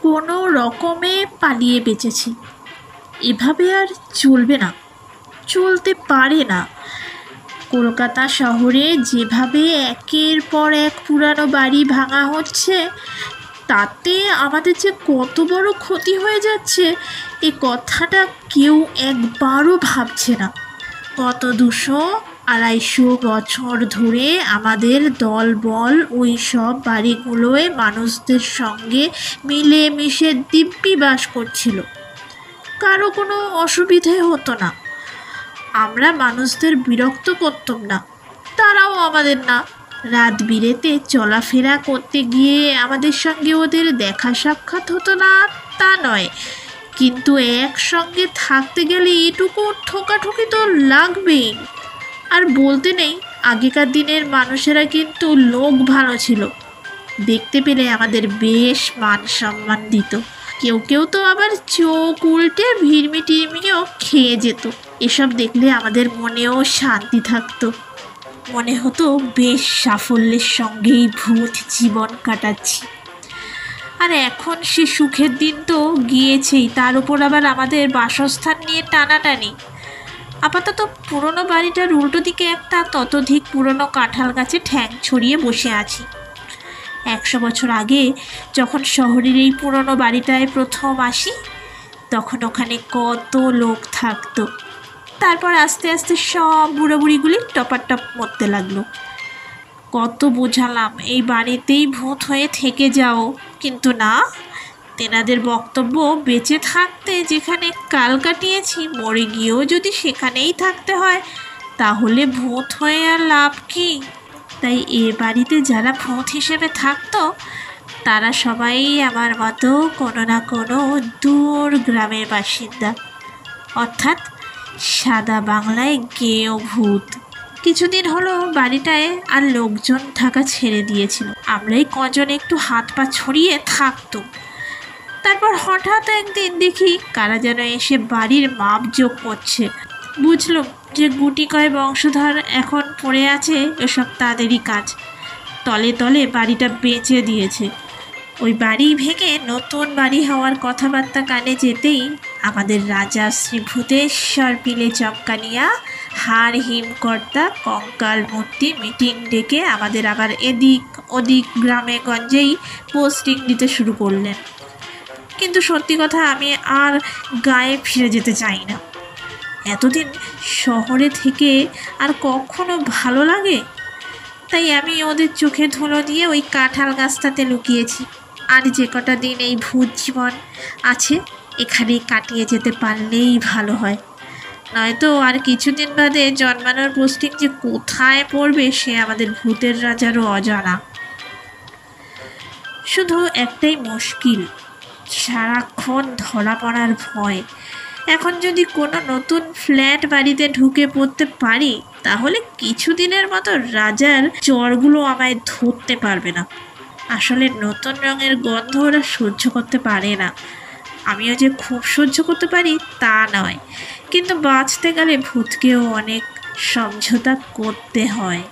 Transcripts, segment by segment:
কোনো রকমে পালিয়ে বেঁচেছি। এভাবে আর চলবে না, চলতে পারে না। কলকাতা শহরে যেভাবে একের পর এক পুরানো বাড়ি ভাঙা হচ্ছে, তাতে আমাদের যে কত বড় ক্ষতি হয়ে যাচ্ছে এ কথাটা কেউ একবারও ভাবছে না। গত 200-250 বছর ধরে আমাদের দলবল ওই সব বাড়িগুলোয় মানুষদের সঙ্গে মিলেমিশে দিব্যি বাস করছিল। কারো কোনো অসুবিধে হতো না। আমরা মানুষদের বিরক্ত করতাম না, তারাও আমাদের না। রাত বিরেতে চলাফেরা করতে গিয়ে আমাদের সঙ্গে ওদের দেখা সাক্ষাৎ হতো না তা নয়, কিন্তু একসঙ্গে থাকতে গেলে এটুকু ঠোকাঠুকি তো লাগবেই। আর বলতে নেই, আগেকার দিনের মানুষেরা কিন্তু লোক ভালো ছিল, দেখতে পেলে আমাদের বেশ মান সম্মান দিত। কেউ কেউ তো আবার চোখ উল্টে ভিড়মি টিরমিও খেয়ে যেত। এসব দেখলে আমাদের মনেও শান্তি থাকতো, মনে হতো বেশ সাফল্যের সঙ্গেই ভূত জীবন কাটাচ্ছি। আর এখন সে সুখের দিন তো গিয়েছেই, তার উপর আবার আমাদের বাসস্থান নিয়ে টানাটানি। আপাতত পুরনো বাড়িটার উল্টো দিকে একটা ততোধিক পুরনো কাঁঠাল গাছে ঠ্যাং ছড়িয়ে বসে আছি। 100 বছর আগে যখন শহরের এই পুরনো বাড়িটায় প্রথম আসি, তখন ওখানে কত লোক থাকতো। তারপর আস্তে আস্তে সব বুড়ো বুড়িগুলি টপাটপ মরতে লাগলো। কত বোঝালাম এই বাড়িতেই ভূত হয়ে থেকে যাও, কিন্তু না, তেনাদের বক্তব্য বেঁচে থাকতে যেখানে কাল কাটিয়েছি, মরে গিয়েও যদি সেখানেই থাকতে হয় তাহলে ভূত হয়ে আর লাভ কি? তাই এ বাড়িতে যারা ভূত হিসেবে থাকতো তারা সবাই আমার মতো কোনো না কোনো দূর গ্রামের বাসিন্দা, অর্থাৎ সাদা বাংলায় গেঁয়ো ভূত। কিছুদিন হলো বাড়িটায় আর লোকজন থাকা ছেড়ে দিয়েছিল, আমরাই কজন একটু হাত পা ছড়িয়ে থাকতো। তারপর হঠাৎ একদিন দেখি কারা যেন এসে বাড়ির মাপ যোগ করছে। বুঝলাম যে গুটি কয় বংশধর এখন পড়ে আছে, এসব তাদেরই কাজ। তলে তলে বাড়িটা বেচে দিয়েছে। ওই বাড়ি ভেঙে নতুন বাড়ি হওয়ার কথাবার্তা কানে যেতেই আমাদের রাজা শ্রী ভূতেশ্বর পিলে চমকানিয়া হাড় হিমকর্তা কঙ্কাল মূর্তি মিটিং ডেকে আমাদের আবার এদিক ওদিক গ্রামে গঞ্জেই পোস্টিং দিতে শুরু করলেন। কিন্তু সত্যি কথা, আমি আর গায়ে ফিরে যেতে চাই না। এতদিন শহরে থেকে আর কখনো ভালো লাগে? তাই আমি ওদের চোখে ধুলো দিয়ে ওই কাঁঠাল গাছটাতে লুকিয়েছি। আর যে কটা দিন এই ভূত জীবন আছে এখানেই কাটিয়ে যেতে পারলেই ভালো হয়। নয়তো আর কিছুদিন বাদে জন্মানোর পোস্টিং যে কোথায় পড়বে সে আমাদের ভূতের রাজারও অজানা। শুধু একটাই মুশকিল, সারাক্ষণ ধরা পড়ার ভয়। এখন যদি কোনো নতুন ফ্ল্যাট বাড়িতে ঢুকে পড়তে পারি তাহলে কিছুদিনের মতো রাজার চরগুলো আমায় ধরতে পারবে না। আসলে নতুন রঙের গন্ধ ওরা সহ্য করতে পারে না। আমিও যে খুব সহ্য করতে পারি তা নয়, কিন্তু বাঁচতে গেলে ভূতকেও অনেক সমঝোতা করতে হয়।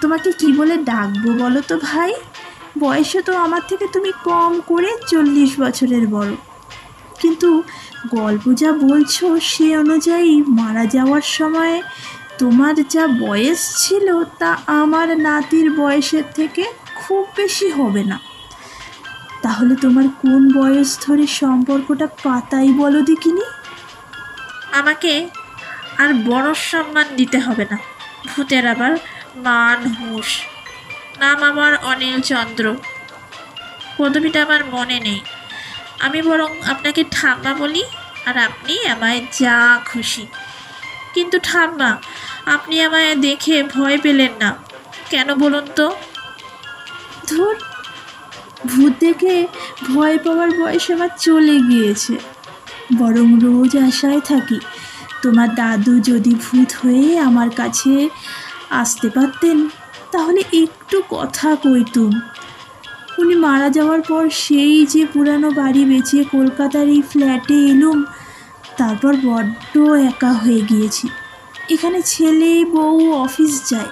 তোমাকে কি বলে ডাকবো বলো তো ভাই? বয়সে তো আমার থেকে তুমি কম করে 40 বছরের বড়, কিন্তু গল্প যা বলছো সে অনুযায়ী মারা যাওয়ার সময় তোমার যা বয়স ছিল তা আমার নাতির বয়সের থেকে খুব বেশি হবে না। তাহলে তোমার কোন বয়স ধরে সম্পর্কটা পাতাই বলো দেখিনি? আমাকে আর বড় সম্মান দিতে হবে না। ভূতের আবার মান হুঁশ। নাম আমার অনিল চন্দ্র, পদবীটা আমার মনে নেই। আমি বরং আপনাকে ঠাম্মা বলি, আর আপনি আমায় যা খুশি। কিন্তু ঠাম্মা, আপনি আমায় দেখে ভয় পেলেন না কেন বলুন তো? ধুর, ভূত দেখে ভয় পাওয়ার বয়স আমার চলে গিয়েছে। বরং রোজ আশায় থাকি তোমার দাদু যদি ভূত হয়ে আমার কাছে আসতে পারতেন তাহলে একটু কথা কইতুম। উনি মারা যাওয়ার পর সেই যে পুরানো বাড়ি বেচে কলকাতার এই ফ্ল্যাটে এলুম, তারপর বড্ড একা হয়ে গিয়েছি। এখানে ছেলে বউ অফিস যায়,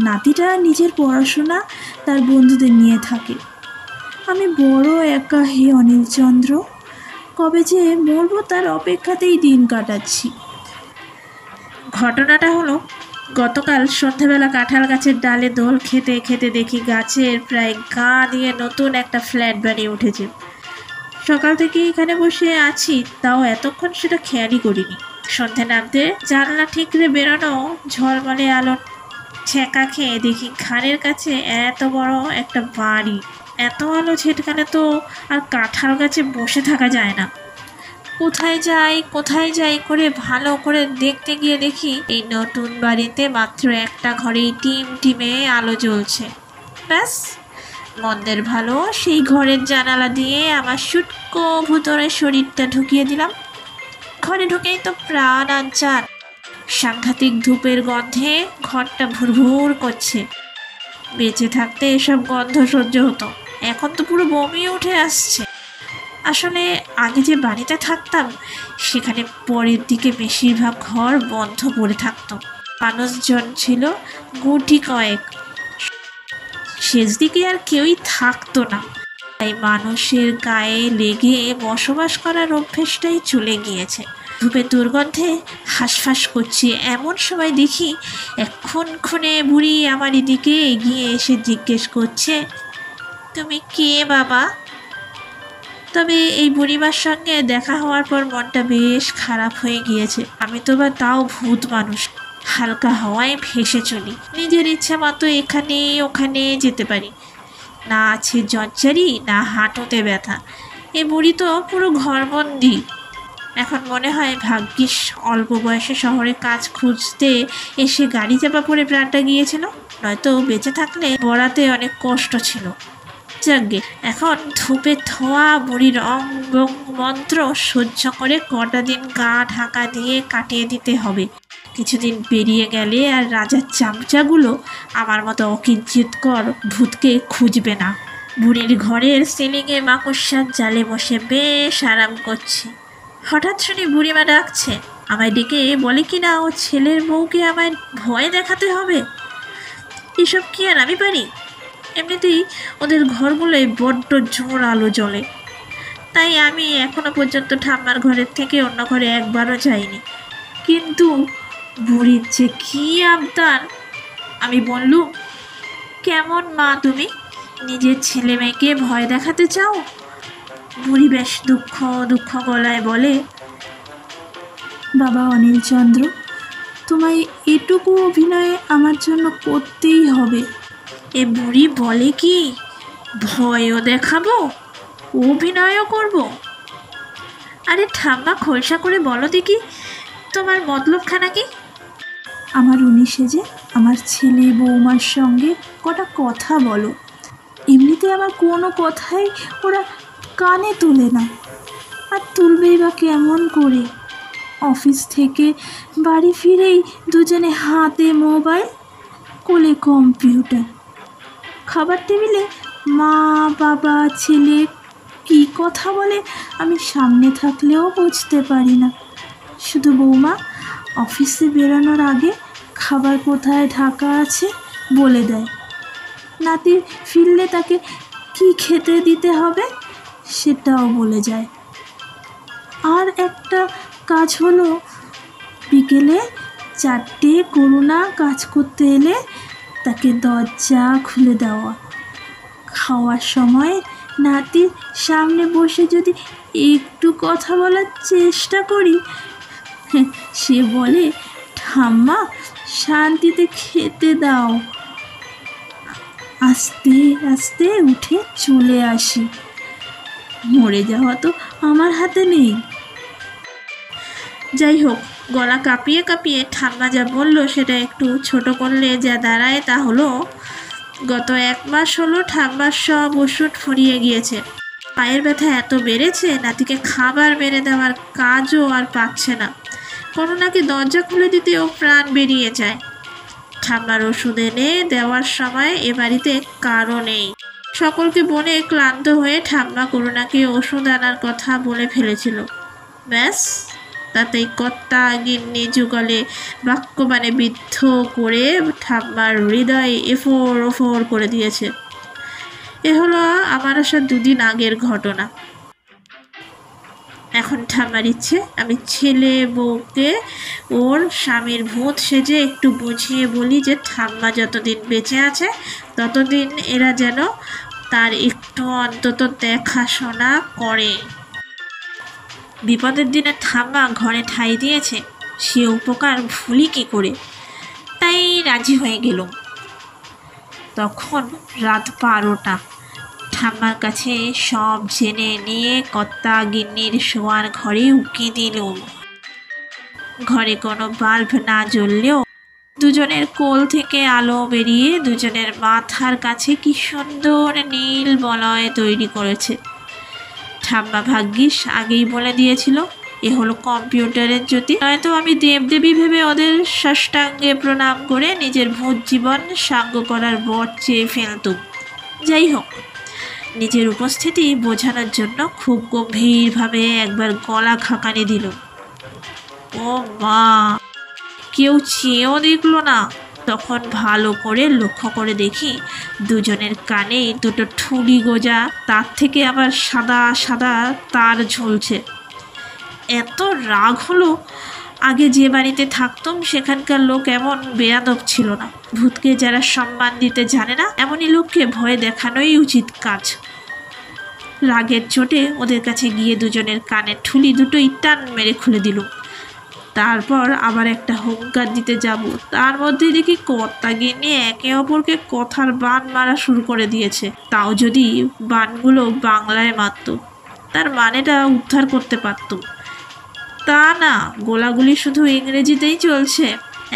নাতিটা নিজের পড়াশোনা তার বন্ধুদের নিয়ে থাকে। আমি বড় একা হে অনিলচন্দ্র, কবে যে মরবো তার অপেক্ষাতেই দিন কাটাচ্ছি। ঘটনাটা হলো, গতকাল সন্ধ্যাবেলা কাঁঠাল গাছের ডালে দোল খেতে খেতে দেখি গাছের প্রায় গা দিয়ে নতুন একটা ফ্ল্যাট বানিয়ে উঠেছে। সকাল থেকে এখানে বসে আছি, তাও এতক্ষণ সেটা খেয়ালই করিনি। সন্ধে নামতে জানলা ঠিকরে বেরোনো ঝলমলে আলো ছ্যাঁকা খেয়ে দেখি ঘাড়ের কাছে এত বড় একটা বাড়ি। এত আলো ছেটকালে তো আর কাঁঠাল গাছে বসে থাকা যায় না। কোথায় যাই করে ভালো করে দেখতে গিয়ে দেখি এই নতুন বাড়িতে মাত্র একটা ঘরেই টিমে আলো জ্বলছে। ব্যাস, মন্দের ভালো সেই ঘরের জানালা দিয়ে আমার শুটকো ভুতরে শরীরটা ঢুকিয়ে দিলাম। ঘরে ঢুকেই তো প্রাণ আনচান, সাংঘাতিক ধূপের গন্ধে ঘরটা ভুরভুর করছে। বেঁচে থাকতে এসব গন্ধ সহ্য হতো, এখন তো পুরো বমি উঠে আসছে। আসলে আগে যে বাড়িতে থাকতাম সেখানে পরের দিকে বেশিরভাগ ঘর বন্ধ পড়ে থাকতো, মানুষজন ছিল গুটি কয়েক, শেষ দিকে আর কেউই থাকতো না। তাই মানুষের গায়ে লেগে বসবাস করার অভ্যেসটাই চলে গিয়েছে। ধূপের দুর্গন্ধে হাঁসফাঁস করছি, এমন সময় দেখি এক খুনে বুড়ি আমার এদিকে এগিয়ে এসে জিজ্ঞেস করছে, তুমি কে বাবা? তবে এই বুড়িমার সঙ্গে দেখা হওয়ার পর মনটা বেশ খারাপ হয়ে গিয়েছে। আমি তো বা তাও ভূত মানুষ, হালকা হাওয়ায় ভেসে চলি, নিজের ইচ্ছা মতো এখানে ওখানে যেতে পারি, না আছে জঞ্জারি না হাঁটুতে ব্যথা। এই বুড়ি তো পুরো ঘরবন্দি। এখন মনে হয় ভাগ্যিস অল্প বয়সে শহরে কাজ খুঁজতে এসে গাড়ি চাপা পড়ে প্রাণটা গিয়েছিল, নয়তো বেঁচে থাকলে বড়াতে অনেক কষ্ট ছিল। যাকগে, এখন ধূপে ধোয়া বুড়ির অঙ্গ মন্ত্র সহ্য করে কটা দিন গা ঢাকা দিয়ে কাটিয়ে দিতে হবে। কিছুদিন পেরিয়ে গেলে আর রাজার চামচাগুলো আমার মতো অকিঞ্চিতকর ভূতকে খুঁজবে না। বুড়ির ঘরের সিলিংয়ে মাকড়সার জালে বসে বেশ আরাম করছি। হঠাৎ শুনি বুড়িমা ডাকছে, আমায় ডেকে বলে কি না ও ছেলের বউকে আমায় ভয় দেখাতে হবে। এসব কি আর আমি পারি? এমনিতেই ওদের ঘরগুলোয় বড্ড জোর আলো জ্বলে, তাই আমি এখনো পর্যন্ত ঠাম্মার ঘরের থেকে অন্য ঘরে একবারও যাইনি। কিন্তু বুড়ির যে কী আবদার! আমি বললুম, কেমন মা তুমি, নিজের ছেলে মেয়েকে ভয় দেখাতে চাও? বুড়ি বেশ দুঃখ গলায় বলে, বাবা অনিলচন্দ্র, তোমায় এটুকু অভিনয় আমার জন্য করতেই হবে। এ বুড়ি বলে কি, ভয়ও দেখাবো অভিনয়ও করব? আরে ঠাম্মা, খোলসা করে বলো দেখি তোমার মতলবখানা কি? আমার উনি সেজে আমার ছেলে বৌমার সঙ্গে কটা কথা বলো। এমনিতে আমার কোনো কথাই ওরা কানে তোলে না, আর তুলবেই বা কেমন করে? অফিস থেকে বাড়ি ফিরেই দুজনে হাতে মোবাইল, কোলে কম্পিউটার। খাবার টেবিলে মা বাবা ছেলে কী কথা বলে আমি সামনে থাকলেও বুঝতে পারি না। শুধু বৌমা অফিসে বেরোনোর আগে খাবার কোথায় ঢাকা আছে বলে দেয়, নাতি ফিরলে তাকে কি খেতে দিতে হবে সেটাও বলে যায়। আর একটা কাজ হলো, বিকেলে 4টে করুণা কাজ করতে এলে তাকে দরজা খুলে দেওয়া। খাওয়ার সময় নাতির সামনে বসে যদি একটু কথা বলার চেষ্টা করি, সে বলে, ঠাম্মা শান্তিতে খেতে দাও। আস্তে আস্তে উঠে চলে আসি। মরে যাওয়া তো আমার হাতে নেই। যাই হোক, গলা কাঁপিয়ে কাঁপিয়ে ঠাম্মা যা বলল সেটা একটু ছোট করলে যা দাঁড়ায় তা হলো, গত 1 মাস হলো ঠাম্মার সব ওষুধ ফুরিয়ে গিয়েছে। পায়ের ব্যথা এত বেড়েছে, নাতিকে খাবার বেড়ে দেওয়ার কাজও আর পাচ্ছে না। করুণাকে দরজা খুলে দিতেও প্রাণ বেরিয়ে যায়। ঠাম্মার ওষুধ এনে দেওয়ার সময় এ বাড়িতে কারও নেই। সকলকে বলে ক্লান্ত হয়ে ঠাম্মা করুণাকে ওষুধ আনার কথা বলে ফেলেছিল। ব্যাস, তাতেই কর্তা গিন্নি যুগলে বাক্যবাণে বিদ্ধ করে ঠাম্মার হৃদয় এফোর ওফোর করে দিয়েছে। এ হলো আমার আসার 2 দিন আগের ঘটনা। এখন ঠাম্মার ইচ্ছে আমি ছেলে বউকে ওর স্বামীর ভূত সেজে একটু বুঝিয়ে বলি যে ঠাম্মা যতদিন বেঁচে আছে ততদিন এরা যেন তার একটু অন্তত দেখাশোনা করে। বিপদের দিনে ঠাম্মা ঘরে ঠাঁই দিয়েছে, সে উপকার ভুলি কী করে। তাই রাজি হয়ে গেলুম। তখন রাত 12টা। ঠাম্মার কাছে সব জেনে নিয়ে কর্তা গিন্নির শোয়ার ঘরে উকি দিলুম। ঘরে কোনো বাল্ব না জ্বললেও দুজনের কোল থেকে আলো বেরিয়ে দুজনের মাথার কাছে কি সুন্দর নীল বলয় তৈরি করেছে। ঠাম্মা ভাগ্যিস আগেই বলে দিয়েছিল এ হলো কম্পিউটারের জ্যোতি, নয়তো আমি দেবদেবী ভেবে ওদের সাষ্টাঙ্গে প্রণাম করে নিজের ভূত জীবন সাঙ্গ করার বর চেয়ে ফেলতুম। যাই হোক, নিজের উপস্থিতি বোঝানোর জন্য খুব গম্ভীরভাবে একবার গলা খাকানি দিল। ও মা! কেউ চেয়েও দেখল না। তখন ভালো করে লক্ষ্য করে দেখি দুজনের কানেই 2টো ঠুলি গোজা, তার থেকে আবার সাদা সাদা তার ঝুলছে। এত রাগ হলো, আগে যে বাড়িতে থাকতুম সেখানকার লোক এমন বেয়াদব ছিল না। ভূতকে যারা সম্মান দিতে জানে না এমনই লোককে ভয় দেখানোই উচিত কাজ। রাগের চোটে ওদের কাছে গিয়ে দুজনের কানের ঠুলি 2টোই টান মেরে খুলে দিলুম। তারপর আবার একটা হুঙ্কার দিতে যাব, তার মধ্যে দেখি কর্তা গিন্নি একে অপরকে কথার বান মারা শুরু করে দিয়েছে। তাও যদি বানগুলো বাংলায় মারত, তার মানেটা উদ্ধার করতে পারতুম। তা না, গোলাগুলি শুধু ইংরেজিতেই চলছে।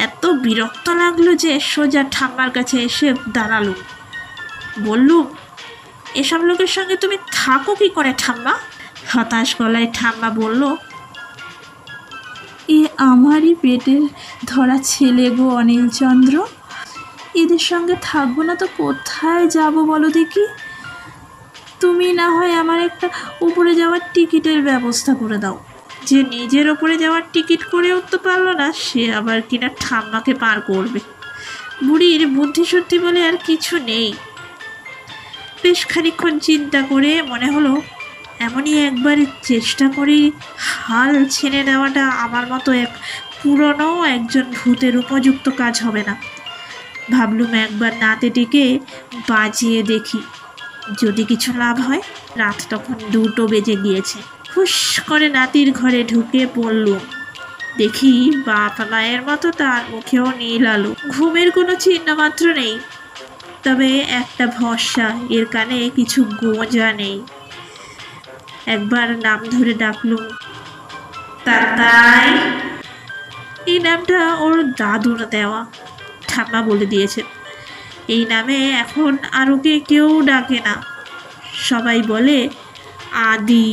এত বিরক্ত লাগলো যে সোজা ঠাম্মার কাছে এসে দাঁড়ালুম। বললুম, এসব লোকের সঙ্গে তুমি থাকো কি করে ঠাম্মা? হতাশ গলায় ঠাম্মা বলল, এ আমারই পেটের ধরা ছেলে গো অনিলচন্দ্র, এদের সঙ্গে থাকবো না তো কোথায় যাব বলো দেখি? তুমি না হয় আমার একটা উপরে যাওয়ার টিকিটের ব্যবস্থা করে দাও। যে নিজের ওপরে যাওয়ার টিকিট করে উঠতে পারলো না সে আবার কিনা ঠাম্মাকে পার করবে। বুড়ির বুদ্ধিশুদ্ধি বলে আর কিছু নেই। বেশ খানিকক্ষণ চিন্তা করে মনে হলো এমনই একবার চেষ্টা করি হাল ছেড়ে দেওয়াটা আমার মতো এক পুরনো একজন ভূতের উপযুক্ত কাজ হবে না। ভাবলুম একবার নাতিটিকে বাজিয়ে দেখি, যদি কিছু লাভ হয়। রাত তখন 2টো বেজে গিয়েছে। হুশ করে নাতির ঘরে ঢুকে পড়লুম। দেখি বাপ মায়ের মতো তার মুখেও নীল আলো, ঘুমের কোনো চিহ্ন মাত্র নেই। তবে একটা ভরসা, এর কানে কিছু গোঁজা নেই। একবার নাম ধরে ডাকলুম, তাতাই। এই নামটা ওর দাদুর দেওয়া, ঠাম্মা বলে দিয়েছে। এই নামে এখন আর ওকে কেউ ডাকে না, সবাই বলে আদি।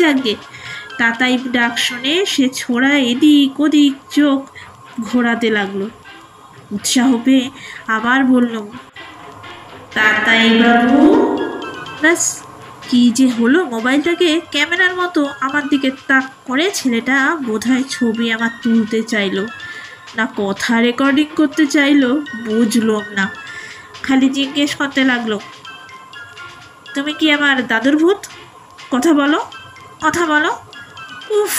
যাকে তাতাই ডাক শুনে সে ছোড়া এদিক ওদিক চোখ ঘোরাতে লাগলো। উৎসাহ পেয়ে আবার বললুম, তাতাই বাবু। ব্যাস, কি যে হলো, মোবাইলটাকে ক্যামেরার মতো আমার দিকে তাক করে ছেলেটা বোধহয় ছবি আমার তুলতে চাইলো না কথা রেকর্ডিং করতে চাইলো বুঝলাম না। খালি জিজ্ঞেস করতে লাগলো, তুমি কি আমার দাদুর ভূত? কথা বলো, কথা বলো। উফ,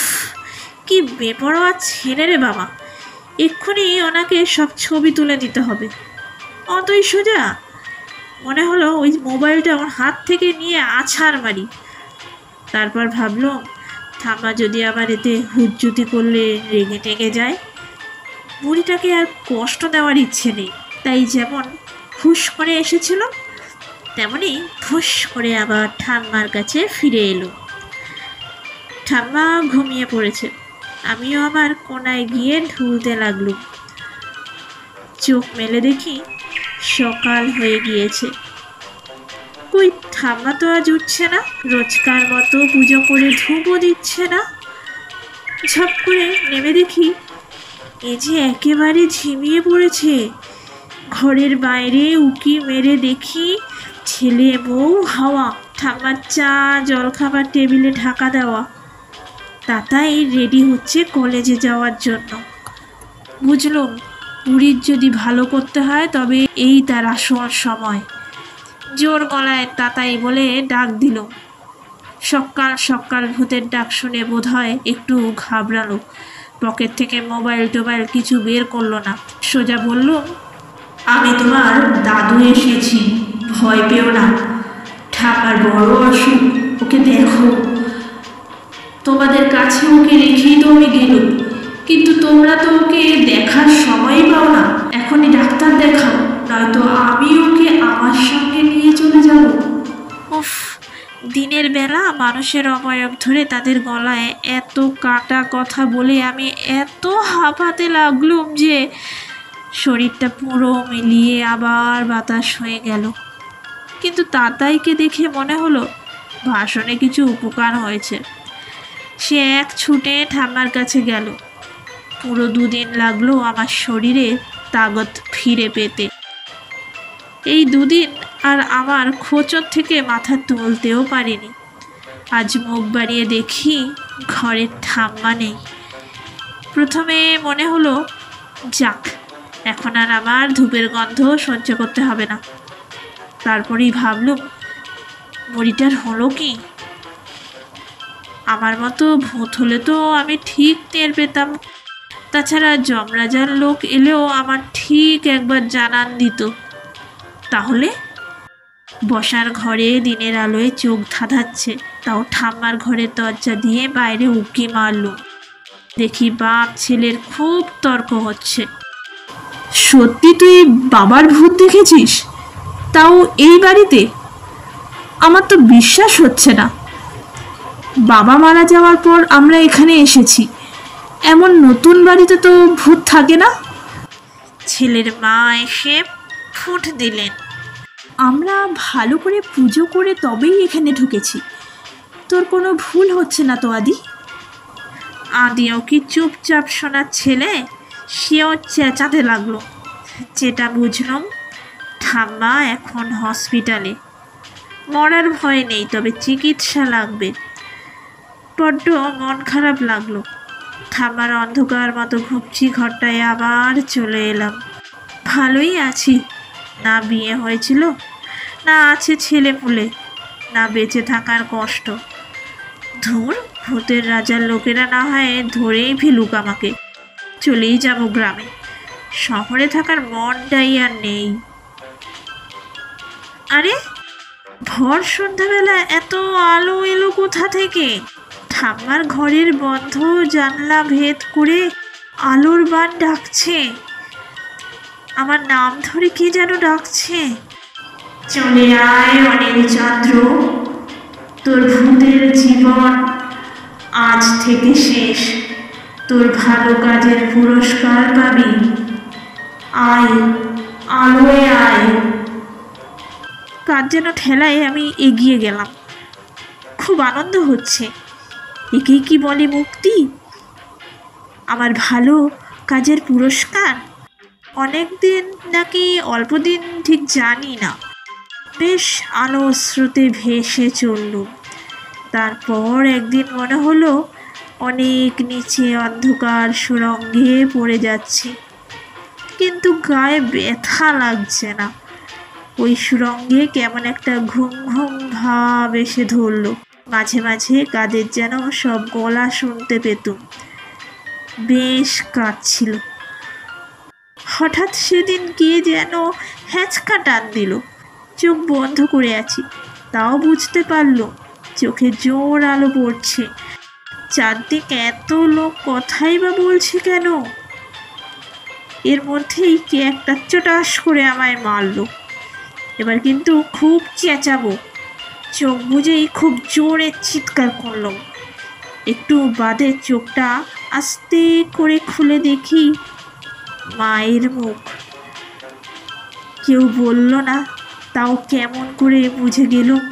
কি বেপরোয়া ছেলে রে বাবা! এক্ষুনি ওনাকে সব ছবি তুলে দিতে হবে। অতই সোজা? মনে হলো ওই মোবাইলটা ওর হাত থেকে নিয়ে আছাড় মারি। তারপর ভাবলাম, ঠাম্মা যদি আবার এতে হুজ্জুতি করলে রেগে টেগে যায়। বুড়িটাকে আর কষ্ট দেওয়ার ইচ্ছে নেই। তাই যেমন হুশ করে এসেছিল তেমনি ফুস করে আবার ঠাম্মার কাছে ফিরে এলো। ঠাম্মা ঘুমিয়ে পড়েছে, আমিও আমার কোনায় গিয়ে ঢুলতে লাগলুম। চোখ মেলে দেখি সকাল হয়ে গিয়েছে। কই ঠাম্মা তো আজ উঠছে না, রোজকার মতো পুজো করে ধূপও দিচ্ছে না। ঝপ করে নেমে দেখি এ যে একেবারে ঝিমিয়ে পড়েছে। ঘরের বাইরে উকি মেরে দেখি ছেলে বউ হাওয়া, ঠাম্মার চা জলখাবার টেবিলে ঢাকা দেওয়া। তাতাই রেডি হচ্ছে কলেজে যাওয়ার জন্য। বুঝলুম বুড়ির যদি ভালো করতে হয় তবে এই তার আসল সময়। জোর গলায় তাতাই বলে ডাক দিল। সকাল সকাল ভূতের ডাক শুনে বোধহয় একটু ঘাবড়ালো। পকেট থেকে মোবাইল টোবাইল কিছু বের করলো না, সোজা বলল, আমি তোমার দাদু এসেছি, ভয় পেও না। ঠাপার বড় অসুখ, ওকে দেখো। তোমাদের কাছে ওকে রেখেই তো আমি গেল, কিন্তু তোমরা তো ওকে দেখার সময়ই পাও না। এখনই ডাক্তার দেখাও, নয়তো আমি ওকে আমার সঙ্গে নিয়ে চলে যাব। উফ, দিনের বেলা মানুষের অবয়ব ধরে তাদের গলায় এত কাটা কথা বলে আমি এত হাঁপাতে লাগলুম যে শরীরটা পুরো মিলিয়ে আবার বাতাস হয়ে গেল। কিন্তু তাতাইকে দেখে মনে হলো ভাষণে কিছু উপকার হয়েছে। সে এক ছুটে ঠাম্মার কাছে গেল। পুরো 2 দিন লাগলো আমার শরীরে তাগত ফিরে পেতে। এই 2 দিন আর আমার খোঁচর থেকে মাথা তুলতেও পারিনি। আজ মুখ বাড়িয়ে দেখি ঘরের ঠাম্মা নেই। প্রথমে মনে হলো যাক, এখন আর আমার ধূপের গন্ধ সহ্য করতে হবে না। তারপরেই ভাবলুম, বুড়িটার হলো কি? আমার মতো ভূত হলে তো আমি ঠিক টের পেতাম। তাছাড়া যমরাজার লোক এলেও আমার ঠিক একবার জানান দিত। তাহলে বসার ঘরে দিনের আলোয় চোখ ধাঁধাচ্ছে, তাও ঠাম্মার ঘরের দরজা দিয়ে বাইরে উঁকি মারলুম। দেখি বাপ ছেলের খুব তর্ক হচ্ছে। সত্যি তুই বাবার ভূত দেখেছিস, তাও এই বাড়িতে? আমার তো বিশ্বাস হচ্ছে না। বাবা মারা যাওয়ার পর আমরা এখানে এসেছি, এমন নতুন বাড়িতে তো ভূত থাকে না। ছেলের মা এসে ফুট দিলেন। আমরা ভালো করে পুজো করে তবেই এখানে ঢুকেছি। তোর কোনো ভুল হচ্ছে না তো আদি? আদিও কি চুপচাপ শোনার ছেলে? সেও চেঁচাতে লাগলো। যেটা বুঝলাম, ঠাম্মা এখন হসপিটালে। মরার ভয় নেই, তবে চিকিৎসা লাগবে। বড্ড মন খারাপ লাগলো। ঠাম্মার অন্ধকার মতো ঘুপচি ঘরটায় আবার চলে এলাম। ভালোই আছি। না বিয়ে হয়েছিল, না আছে ছেলে পুলে, না বেঁচে থাকার কষ্ট। ধুর, ভূতের রাজার লোকেরা না হয় ধরেই ফেলুক আমাকে, চলেই যাব গ্রামে। শহরে থাকার মনটাই আর নেই। আরে, ভর সন্ধ্যাবেলা এত আলো এলো কোথা থেকে? ঠাম্মার ঘরের বন্ধ জানলা ভেদ করে আলোর বান ডাকছে। আমার নাম ধরে কে যেন ডাকছে। চলে আয় অনিল চন্দ্র, তোর ভূতের জীবন আজ থেকে শেষ। তোর ভালো কাজের পুরস্কার পাবি। আয়, আলোয় আয়। কার যেন ঠেলায় আমি এগিয়ে গেলাম। খুব আনন্দ হচ্ছে। একেই কি বলে মুক্তি? আমার ভালো কাজের পুরস্কার? অনেক দিন নাকি অল্প দিন ঠিক জানি না। বেশ আলো স্রোতে ভেসে চলল। তারপর একদিন মনে হলো অনেক নিচে অন্ধকার সুড়ঙ্গে পড়ে যাচ্ছি, কিন্তু গায়ে ব্যথা লাগছে না। ওই সুড়ঙ্গে কেমন একটা ঘুম ঘুম ভাব এসে ধরল। মাঝে মাঝে কাদের যেন সব গলা শুনতে পেতুম। বেশ কাঁদছিল। হঠাৎ সেদিন কে যেন হ্যাঁচকা টান দিল। চোখ বন্ধ করে আছি, তাও বুঝতে পারলো চোখে জোর আলো পড়ছে। চারদিকে এত লোক কথাই বা বলছে কেন? এর মধ্যেই কে একটা চটাস করে আমায় মারলো। এবার কিন্তু খুব চেঁচাবো। চোখ বুঝেই খুব জোরে চিৎকার করলাম। একটু বাদে চোখটা আস্তে করে খুলে দেখি মায়ের মুখ। কেউ বলল না, তাও কেমন করে বুঝে গেলুম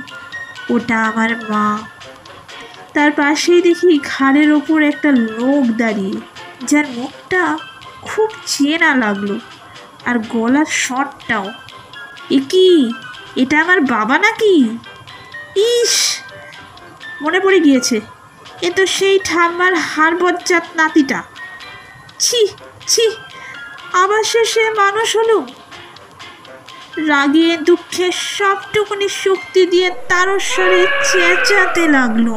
ওটা আমার মা। তার পাশেই দেখি ঘাড়ের ওপর একটা লোক দাঁড়িয়ে, যার মুখটা খুব চেনা লাগলো, আর গলার স্বরটাও। কি, এটা আমার বাবা নাকি? ইস, মনে পড়ে গিয়েছে, এ তো সেই ঠাম্মার হাড়বজ্জাত নাতিটা। ছি ছি, আবার সে মানুষ হলো। রাগে দুঃখে সবটুকুনি শক্তি দিয়ে তারস্বরে চেঁচাতে লাগলো।